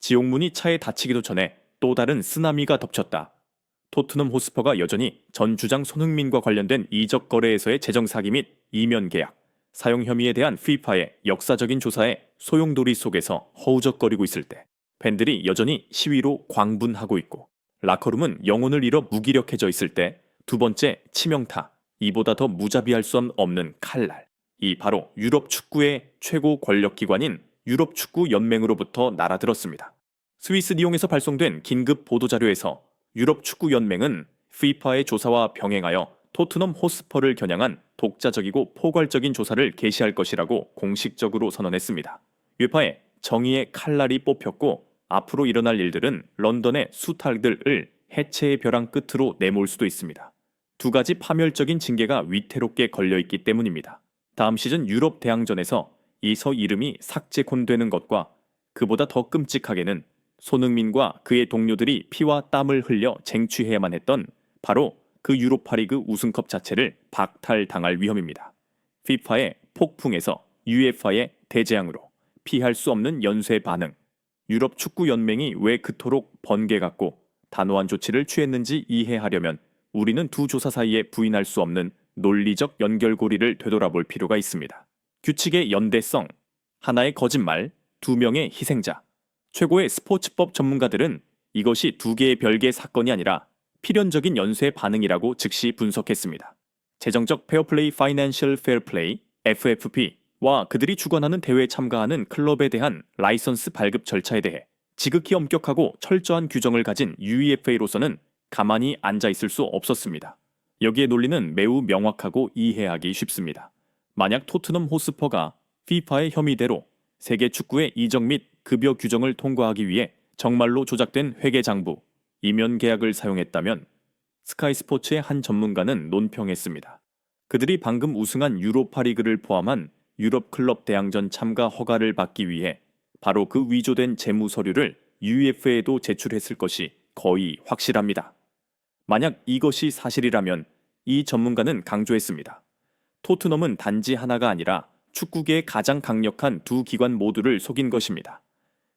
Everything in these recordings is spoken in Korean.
지옥문이 차에 닫히기도 전에 또 다른 쓰나미가 덮쳤다. 토트넘 호스퍼가 여전히 전 주장 손흥민과 관련된 이적 거래에서의 재정 사기 및 이면 계약, 사용 혐의에 대한 FIFA의 역사적인 조사에 소용돌이 속에서 허우적거리고 있을 때 팬들이 여전히 시위로 광분하고 있고 라커룸은 영혼을 잃어 무기력해져 있을 때 두 번째 치명타, 이보다 더 무자비할 수 없는 칼날. 이 바로 유럽 축구의 최고 권력기관인 유럽 축구 연맹으로부터 날아들었습니다. 스위스 리옹에서 발송된 긴급 보도자료에서 유럽 축구 연맹은 FIFA의 조사와 병행하여 토트넘 호스퍼를 겨냥한 독자적이고 포괄적인 조사를 개시할 것이라고 공식적으로 선언했습니다. UEFA의 정의의 칼날이 뽑혔고 앞으로 일어날 일들은 런던의 수탈들을 해체의 벼랑 끝으로 내몰 수도 있습니다. 두 가지 파멸적인 징계가 위태롭게 걸려있기 때문입니다. 다음 시즌 유럽 대항전에서 이서 이름이 삭제콘되는 것과 그보다 더 끔찍하게는 손흥민과 그의 동료들이 피와 땀을 흘려 쟁취해야만 했던 바로 그 유로파리그 우승컵 자체를 박탈당할 위험입니다. FIFA의 폭풍에서 UEFA의 대재앙으로 피할 수 없는 연쇄 반응. 유럽 축구 연맹이 왜 그토록 번개 같고 단호한 조치를 취했는지 이해하려면 우리는 두 조사 사이에 부인할 수 없는 논리적 연결고리를 되돌아볼 필요가 있습니다. 규칙의 연대성, 하나의 거짓말, 두 명의 희생자. 최고의 스포츠법 전문가들은 이것이 두 개의 별개의 사건이 아니라 필연적인 연쇄 반응이라고 즉시 분석했습니다. 재정적 페어플레이 파이낸셜 페어플레이 FFP와 그들이 주관하는 대회에 참가하는 클럽에 대한 라이선스 발급 절차에 대해 지극히 엄격하고 철저한 규정을 가진 UEFA로서는 가만히 앉아 있을 수 없었습니다. 여기에 논리는 매우 명확하고 이해하기 쉽습니다. 만약 토트넘 호스퍼가 FIFA의 혐의대로 세계 축구의 이적 및 급여 규정을 통과하기 위해 정말로 조작된 회계장부, 이면 계약을 사용했다면 스카이 스포츠의 한 전문가는 논평했습니다. 그들이 방금 우승한 유로파리그를 포함한 유럽 클럽 대항전 참가 허가를 받기 위해 바로 그 위조된 재무 서류를 UEFA에도 제출했을 것이 거의 확실합니다. 만약 이것이 사실이라면 이 전문가는 강조했습니다. 토트넘은 단지 하나가 아니라 축구계의 가장 강력한 두 기관 모두를 속인 것입니다.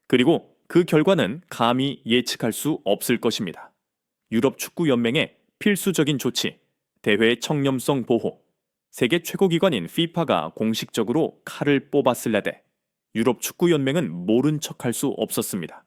그리고 그 결과는 감히 예측할 수 없을 것입니다. 유럽 축구 연맹의 필수적인 조치, 대회의 청렴성 보호, 세계 최고 기관인 FIFA가 공식적으로 칼을 뽑았을 레데 유럽 축구 연맹은 모른 척할 수 없었습니다.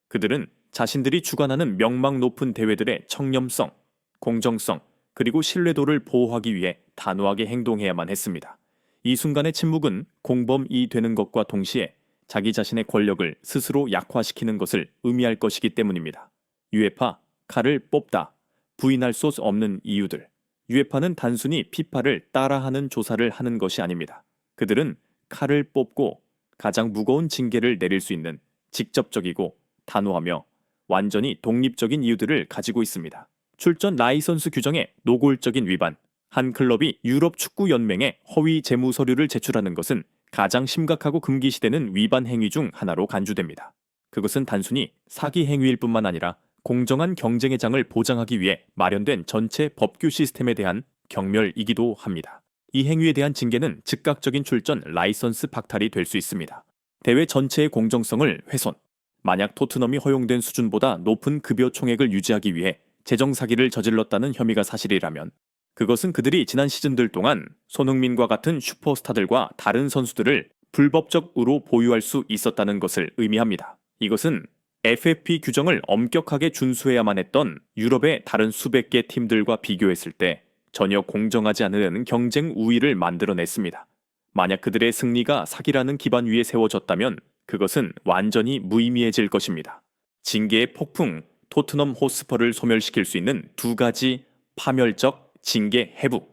그들은 자신들이 주관하는 명망 높은 대회들의 청렴성, 공정성, 그리고 신뢰도를 보호하기 위해 단호하게 행동해야만 했습니다. 이 순간의 침묵은 공범이 되는 것과 동시에 자기 자신의 권력을 스스로 약화시키는 것을 의미할 것이기 때문입니다. UEFA, 칼을 뽑다, 부인할 수 없는 이유들. UEFA는 단순히 FIFA를 따라하는 조사를 하는 것이 아닙니다. 그들은 칼을 뽑고 가장 무거운 징계를 내릴 수 있는 직접적이고 단호하며 완전히 독립적인 이유들을 가지고 있습니다. 출전 라이선스 규정의 노골적인 위반. 한 클럽이 유럽 축구 연맹에 허위 재무 서류를 제출하는 것은 가장 심각하고 금기시되는 위반 행위 중 하나로 간주됩니다. 그것은 단순히 사기 행위일 뿐만 아니라 공정한 경쟁의 장을 보장하기 위해 마련된 전체 법규 시스템에 대한 경멸이기도 합니다. 이 행위에 대한 징계는 즉각적인 출전 라이선스 박탈이 될 수 있습니다. 대회 전체의 공정성을 훼손. 만약 토트넘이 허용된 수준보다 높은 급여 총액을 유지하기 위해 재정 사기를 저질렀다는 혐의가 사실이라면 그것은 그들이 지난 시즌들 동안 손흥민과 같은 슈퍼스타들과 다른 선수들을 불법적으로 보유할 수 있었다는 것을 의미합니다. 이것은 FFP 규정을 엄격하게 준수해야만 했던 유럽의 다른 수백 개 팀들과 비교했을 때 전혀 공정하지 않은 경쟁 우위를 만들어냈습니다. 만약 그들의 승리가 사기라는 기반 위에 세워졌다면 그것은 완전히 무의미해질 것입니다. 징계의 폭풍, 토트넘 호스퍼를 소멸시킬 수 있는 두 가지 파멸적 징계 해부,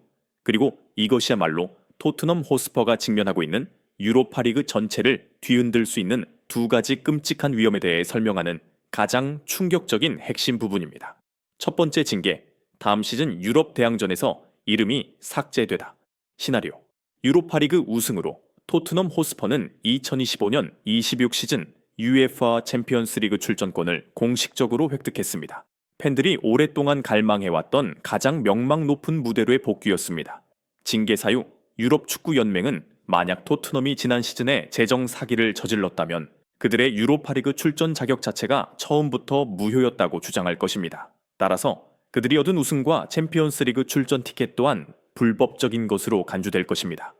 그리고 이것이야말로 토트넘 호스퍼가 직면하고 있는 유로파리그 전체를 뒤흔들 수 있는 두 가지 끔찍한 위험에 대해 설명하는 가장 충격적인 핵심 부분입니다. 첫 번째 징계, 다음 시즌 유럽 대항전에서 이름이 삭제되다. 시나리오, 유로파리그 우승으로 토트넘 호스퍼는 2025년 26 시즌 UEFA 챔피언스리그 출전권을 공식적으로 획득했습니다. 팬들이 오랫동안 갈망해왔던 가장 명망 높은 무대로의 복귀였습니다. 징계 사유, 유럽 축구 연맹은 만약 토트넘이 지난 시즌에 재정 사기를 저질렀다면 그들의 유로파리그 출전 자격 자체가 처음부터 무효였다고 주장할 것입니다. 따라서 그들이 얻은 우승과 챔피언스리그 출전 티켓 또한 불법적인 것으로 간주될 것입니다.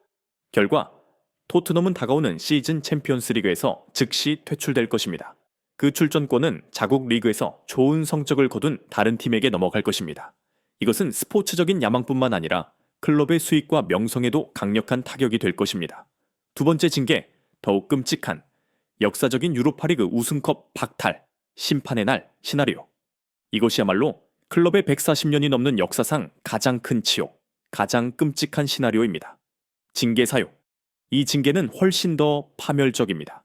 결과 토트넘은 다가오는 시즌 챔피언스리그에서 즉시 퇴출될 것입니다. 그 출전권은 자국 리그에서 좋은 성적을 거둔 다른 팀에게 넘어갈 것입니다. 이것은 스포츠적인 야망뿐만 아니라 클럽의 수익과 명성에도 강력한 타격이 될 것입니다. 두 번째 징계, 더욱 끔찍한 역사적인 유로파리그 우승컵 박탈, 심판의 날 시나리오. 이것이야말로 클럽의 140년이 넘는 역사상 가장 큰 치욕, 가장 끔찍한 시나리오입니다. 징계 사유. 이 징계는 훨씬 더 파멸적입니다.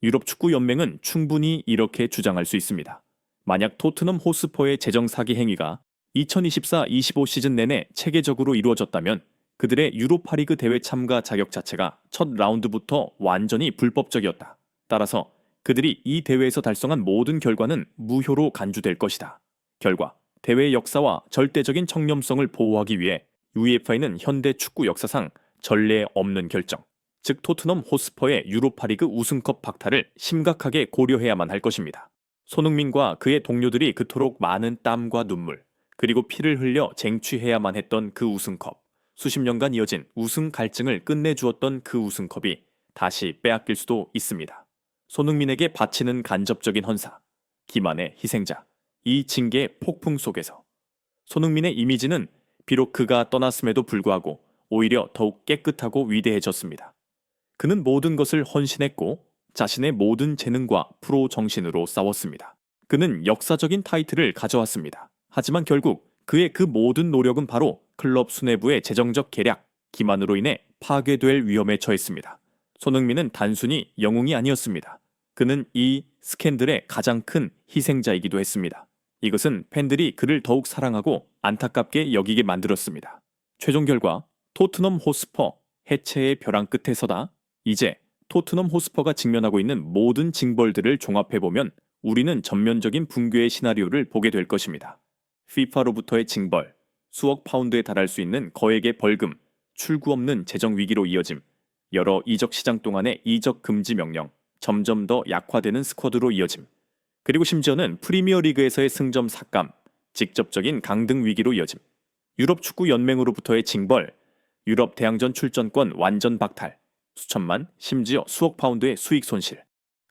유럽 축구 연맹은 충분히 이렇게 주장할 수 있습니다. 만약 토트넘 호스퍼의 재정 사기 행위가 2024-25 시즌 내내 체계적으로 이루어졌다면 그들의 유로파리그 대회 참가 자격 자체가 첫 라운드부터 완전히 불법적이었다. 따라서 그들이 이 대회에서 달성한 모든 결과는 무효로 간주될 것이다. 결과, 대회의 역사와 절대적인 청렴성을 보호하기 위해 UEFA는 현대 축구 역사상 전례 없는 결정, 즉 토트넘 호스퍼의 유로파리그 우승컵 박탈을 심각하게 고려해야만 할 것입니다. 손흥민과 그의 동료들이 그토록 많은 땀과 눈물, 그리고 피를 흘려 쟁취해야만 했던 그 우승컵, 수십 년간 이어진 우승 갈증을 끝내주었던 그 우승컵이 다시 빼앗길 수도 있습니다. 손흥민에게 바치는 간접적인 헌사, 기만의 희생자, 이 징계의 폭풍 속에서 손흥민의 이미지는 비록 그가 떠났음에도 불구하고 오히려 더욱 깨끗하고 위대해졌습니다. 그는 모든 것을 헌신했고 자신의 모든 재능과 프로 정신으로 싸웠습니다. 그는 역사적인 타이틀을 가져왔습니다. 하지만 결국 그의 그 모든 노력은 바로 클럽 수뇌부의 재정적 계략, 기만으로 인해 파괴될 위험에 처했습니다. 손흥민은 단순히 영웅이 아니었습니다. 그는 이 스캔들의 가장 큰 희생자이기도 했습니다. 이것은 팬들이 그를 더욱 사랑하고 안타깝게 여기게 만들었습니다. 최종 결과 토트넘 호스퍼 해체의 벼랑 끝에 서다. 이제 토트넘 호스퍼가 직면하고 있는 모든 징벌들을 종합해보면 우리는 전면적인 붕괴의 시나리오를 보게 될 것입니다. FIFA로부터의 징벌, 수억 파운드에 달할 수 있는 거액의 벌금, 출구 없는 재정 위기로 이어짐, 여러 이적 시장 동안의 이적 금지 명령, 점점 더 약화되는 스쿼드로 이어짐, 그리고 심지어는 프리미어리그에서의 승점 삭감, 직접적인 강등 위기로 이어짐, 유럽 축구 연맹으로부터의 징벌, 유럽 대항전 출전권 완전 박탈, 수천만, 심지어 수억 파운드의 수익 손실,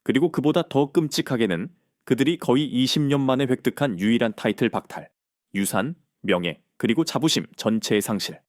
그리고 그보다 더 끔찍하게는 그들이 거의 20년 만에 획득한 유일한 타이틀 박탈, 유산, 명예, 그리고 자부심 전체의 상실.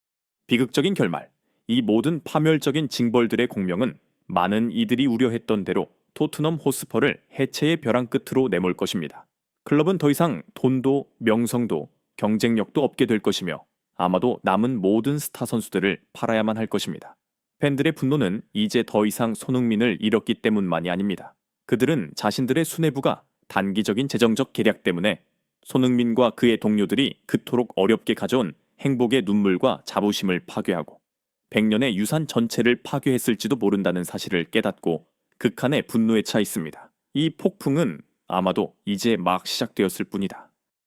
비극적인 결말, 이 모든 파멸적인 징벌들의 공명은 많은 이들이 우려했던 대로 토트넘 호스퍼를 해체의 벼랑 끝으로 내몰 것입니다. 클럽은 더 이상 돈도 명성도 경쟁력도 없게 될 것이며 아마도 남은 모든 스타 선수들을 팔아야만 할 것입니다. 팬들의 분노는 이제 더 이상 손흥민을 잃었기 때문만이 아닙니다. 그들은 자신들의 수뇌부가 단기적인 재정적 계략 때문에 손흥민과 그의 동료들이 그토록 어렵게 가져온 행복의 눈물과 자부심을 파괴하고 100년의 유산 전체를 파괴했을지도 모른다는 사실을 깨닫고 극한의 분노에 차 있습니다. 이 폭풍은 아마도 이제 막 시작되었을 뿐이다.